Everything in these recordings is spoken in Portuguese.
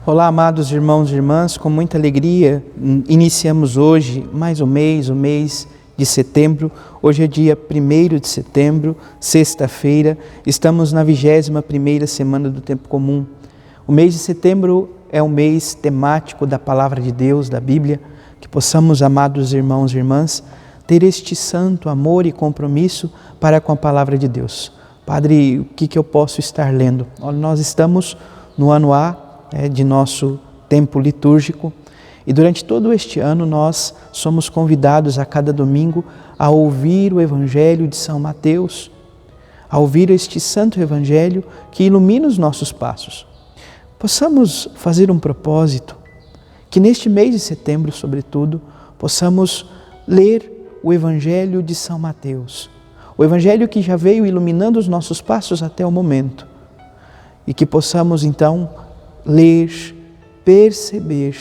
Olá, amados irmãos e irmãs, com muita alegria iniciamos hoje mais um mês, o mês de setembro. Hoje é dia 1º de setembro, sexta-feira, estamos na 21ª semana do tempo comum. O mês de setembro é um mês temático da Palavra de Deus, da Bíblia, que possamos, amados irmãos e irmãs, ter este santo amor e compromisso para com a Palavra de Deus. Padre, o que eu posso estar lendo? Olha, nós estamos no ano A, de nosso tempo litúrgico, e durante todo este ano nós somos convidados a cada domingo a ouvir o Evangelho de São Mateus, a ouvir este santo Evangelho que ilumina os nossos passos. Possamos fazer um propósito, que neste mês de setembro, sobretudo, possamos ler o Evangelho de São Mateus, o Evangelho que já veio iluminando os nossos passos até o momento, e que possamos então ler, perceber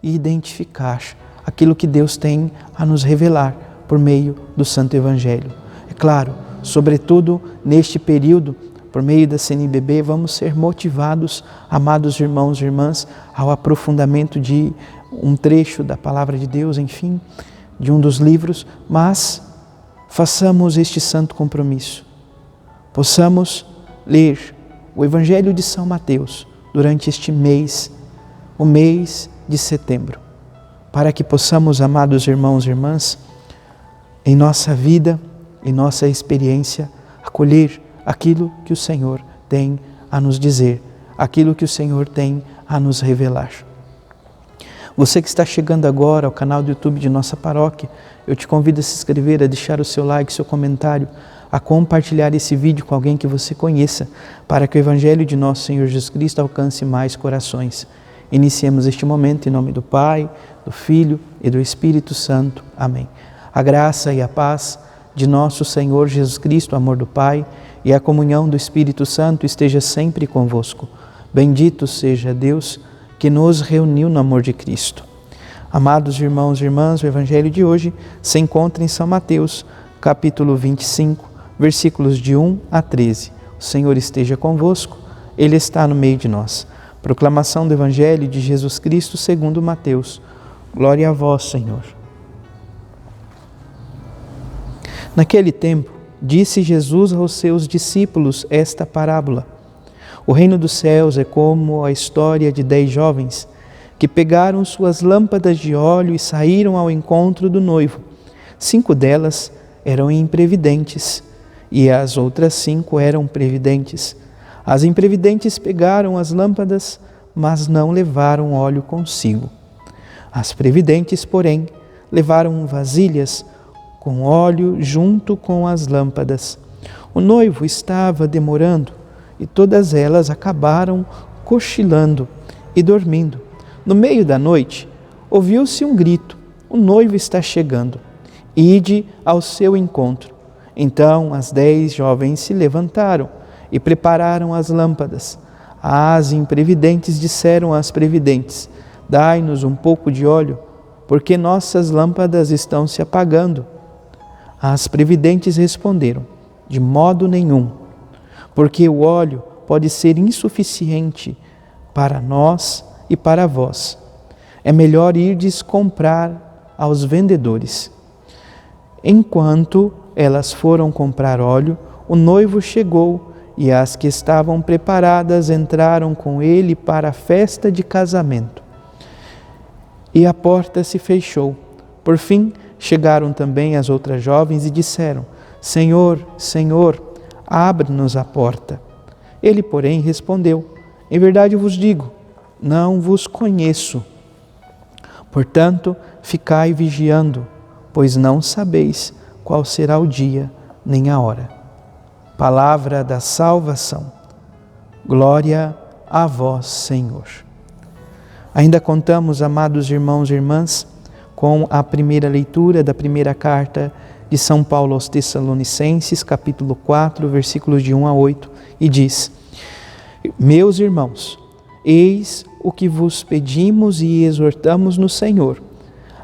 e identificar aquilo que Deus tem a nos revelar por meio do Santo Evangelho. É claro, sobretudo neste período, por meio da CNBB, vamos ser motivados, amados irmãos e irmãs, ao aprofundamento de um trecho da Palavra de Deus, enfim, de um dos livros, mas façamos este santo compromisso. Possamos ler o Evangelho de São Mateus durante este mês, o mês de setembro, para que possamos, amados irmãos e irmãs, em nossa vida, em nossa experiência, acolher aquilo que o Senhor tem a nos dizer, aquilo que o Senhor tem a nos revelar. Você que está chegando agora ao canal do YouTube de nossa paróquia, eu te convido a se inscrever, a deixar o seu like, seu comentário, a compartilhar esse vídeo com alguém que você conheça, para que o Evangelho de nosso Senhor Jesus Cristo alcance mais corações. Iniciemos este momento em nome do Pai, do Filho e do Espírito Santo. Amém. A graça e a paz de nosso Senhor Jesus Cristo, o amor do Pai e a comunhão do Espírito Santo esteja sempre convosco. Bendito seja Deus que nos reuniu no amor de Cristo. Amados irmãos e irmãs, o Evangelho de hoje se encontra em São Mateus, capítulo 25, versículos de 1 a 13. O Senhor esteja convosco, Ele está no meio de nós. Proclamação do Evangelho de Jesus Cristo segundo Mateus. Glória a vós, Senhor. Naquele tempo, disse Jesus aos seus discípulos esta parábola. O reino dos céus é como a história de 10 jovens que pegaram suas lâmpadas de óleo e saíram ao encontro do noivo. 5 delas eram imprevidentes e as outras 5 eram previdentes. As imprevidentes pegaram as lâmpadas, mas não levaram óleo consigo. As previdentes, porém, levaram vasilhas com óleo junto com as lâmpadas. O noivo estava demorando e todas elas acabaram cochilando e dormindo. No meio da noite, ouviu-se um grito: o noivo está chegando, ide ao seu encontro. Então as 10 jovens se levantaram e prepararam as lâmpadas. As imprevidentes disseram às previdentes: dai-nos um pouco de óleo, porque nossas lâmpadas estão se apagando. As previdentes responderam: de modo nenhum, porque o óleo pode ser insuficiente para nós e para vós. É melhor irdes comprar aos vendedores. Enquanto elas foram comprar óleo, o noivo chegou e as que estavam preparadas entraram com ele para a festa de casamento. E a porta se fechou. Por fim, chegaram também as outras jovens e disseram: Senhor, Senhor, abre-nos a porta. Ele, porém, respondeu: em verdade vos digo, não vos conheço. Portanto, ficai vigiando, pois não sabeis qual será o dia nem a hora. Palavra da salvação. Glória a vós, Senhor. Ainda contamos, amados irmãos e irmãs, com a primeira leitura da primeira carta de São Paulo aos Tessalonicenses, capítulo 4, versículos de 1 a 8, e diz: meus irmãos, eis o que vos pedimos e exortamos no Senhor.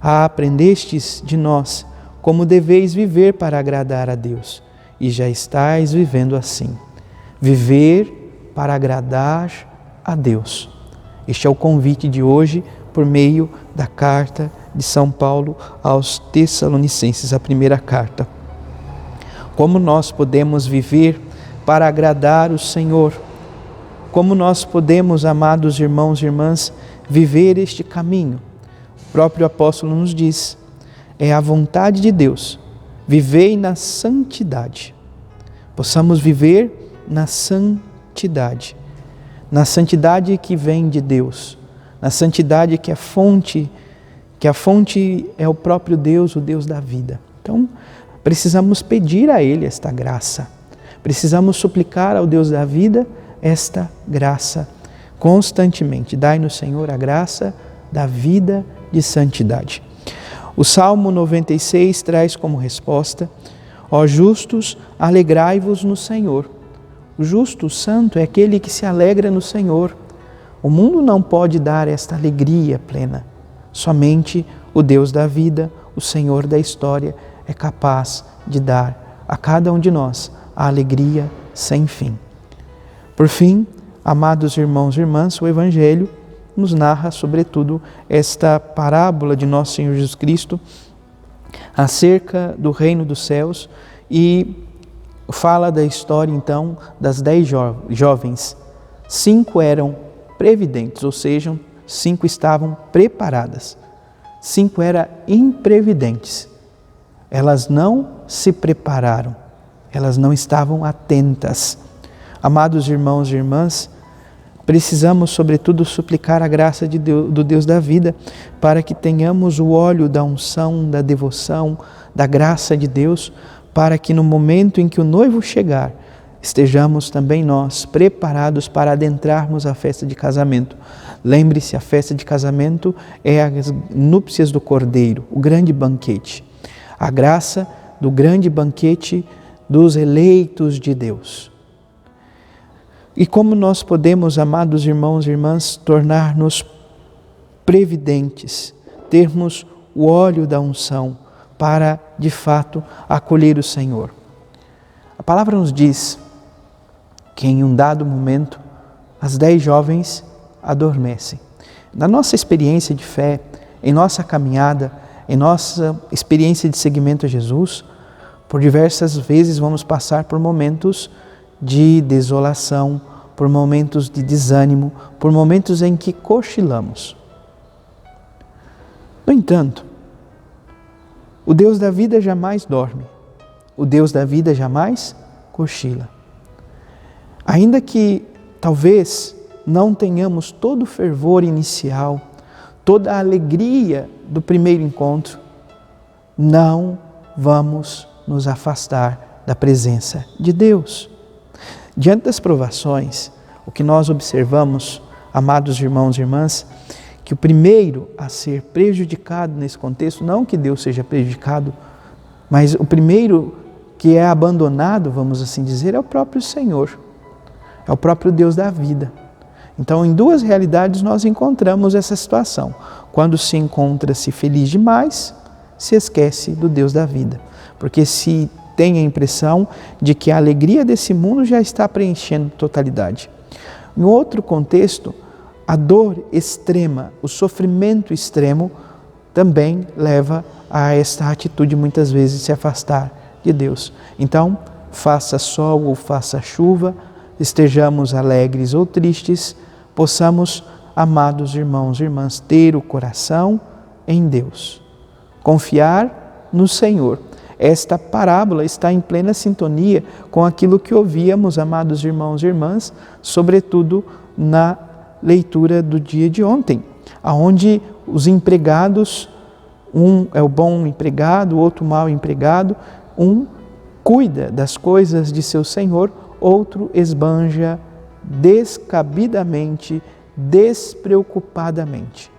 Aprendestes de nós como deveis viver para agradar a Deus, e já estáis vivendo assim. Viver para agradar a Deus. Este é o convite de hoje por meio da carta de São Paulo aos Tessalonicenses, a primeira carta. Como nós podemos viver para agradar o Senhor? Como nós podemos, amados irmãos e irmãs, viver este caminho? O próprio apóstolo nos diz: é a vontade de Deus, vivei na santidade. Possamos viver na santidade que vem de Deus, na santidade que a fonte é o próprio Deus, o Deus da vida. Então, precisamos pedir a Ele esta graça, precisamos suplicar ao Deus da vida esta graça constantemente. Dai-nos, Senhor, a graça da vida de santidade. O Salmo 96 traz como resposta: ó justos, alegrai-vos no Senhor. O justo, o santo, é aquele que se alegra no Senhor. O mundo não pode dar esta alegria plena. Somente o Deus da vida, o Senhor da história, é capaz de dar a cada um de nós a alegria sem fim. Por fim, amados irmãos e irmãs, o Evangelho nos narra, sobretudo, esta parábola de nosso Senhor Jesus Cristo acerca do reino dos céus e fala da história, então, das 10 jovens. 5 eram previdentes, ou seja, 5 estavam preparadas. 5 eram imprevidentes. Elas não se prepararam, elas não estavam atentas. Amados irmãos e irmãs, precisamos, sobretudo, suplicar a graça de Deus, do Deus da vida, para que tenhamos o óleo da unção, da devoção, da graça de Deus, para que no momento em que o noivo chegar, estejamos também nós preparados para adentrarmos a festa de casamento. Lembre-se, a festa de casamento é as núpcias do Cordeiro, o grande banquete. A graça do grande banquete dos eleitos de Deus. E como nós podemos, amados irmãos e irmãs, tornar-nos previdentes, termos o óleo da unção para, de fato, acolher o Senhor. A palavra nos diz que em um dado momento as 10 jovens adormecem. Na nossa experiência de fé, em nossa caminhada, em nossa experiência de seguimento a Jesus, por diversas vezes vamos passar por momentos de desolação, por momentos de desânimo, por momentos em que cochilamos. No entanto, o Deus da vida jamais dorme, o Deus da vida jamais cochila. Ainda que talvez não tenhamos todo o fervor inicial, toda a alegria do primeiro encontro, não vamos nos afastar da presença de Deus. Diante das provações, o que nós observamos, amados irmãos e irmãs, que o primeiro a ser prejudicado nesse contexto, não que Deus seja prejudicado, mas o primeiro que é abandonado, vamos assim dizer, é o próprio Senhor, é o próprio Deus da vida. Então, em 2 realidades nós encontramos essa situação. Quando se encontra-se feliz demais, se esquece do Deus da vida, porque se tem a impressão de que a alegria desse mundo já está preenchendo totalidade. Em outro contexto, a dor extrema, o sofrimento extremo também leva a esta atitude muitas vezes de se afastar de Deus. Então, faça sol ou faça chuva, estejamos alegres ou tristes, possamos, amados irmãos e irmãs, ter o coração em Deus, confiar no Senhor. Esta parábola está em plena sintonia com aquilo que ouvíamos, amados irmãos e irmãs, sobretudo na leitura do dia de ontem, onde os empregados, um é o bom empregado, o outro mau empregado, um cuida das coisas de seu senhor, outro esbanja descabidamente, despreocupadamente.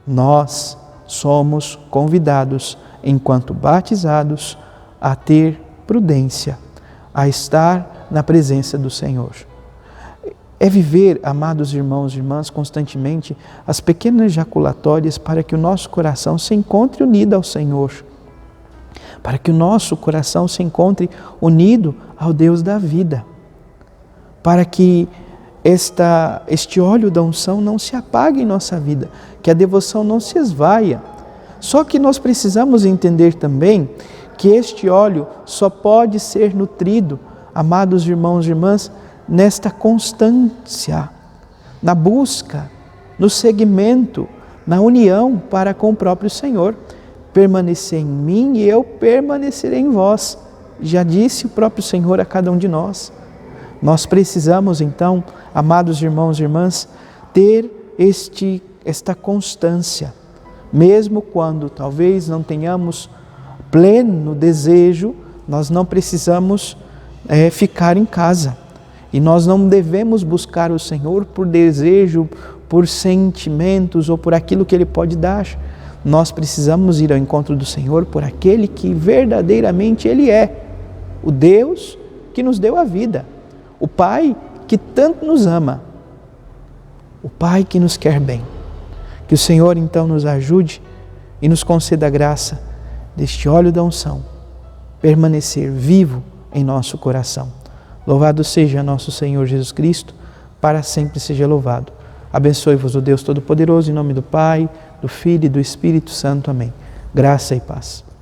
Nós somos convidados, enquanto batizados, a ter prudência, a estar na presença do Senhor. É viver, amados irmãos e irmãs, constantemente as pequenas jaculatórias para que o nosso coração se encontre unido ao Senhor, para que o nosso coração se encontre unido ao Deus da vida, para que este óleo da unção não se apague em nossa vida, que a devoção não se esvaia. Só que nós precisamos entender também que este óleo só pode ser nutrido, amados irmãos e irmãs, nesta constância, na busca, no seguimento, na união para com o próprio Senhor. Permanecer em mim e eu permanecerei em vós. Já disse o próprio Senhor a cada um de nós. Nós precisamos então, amados irmãos e irmãs, ter esta constância, mesmo quando talvez não tenhamos pleno desejo, nós não precisamos ficar em casa. E nós não devemos buscar o Senhor por desejo, por sentimentos ou por aquilo que Ele pode dar. Nós precisamos ir ao encontro do Senhor por aquele que verdadeiramente Ele é, o Deus que nos deu a vida, o Pai que tanto nos ama, o Pai que nos quer bem. Que o Senhor então nos ajude e nos conceda a graça deste óleo da unção permanecer vivo em nosso coração. Louvado seja nosso Senhor Jesus Cristo, para sempre seja louvado. Abençoe-vos o Deus Todo-Poderoso, em nome do Pai, do Filho e do Espírito Santo. Amém. Graça e paz.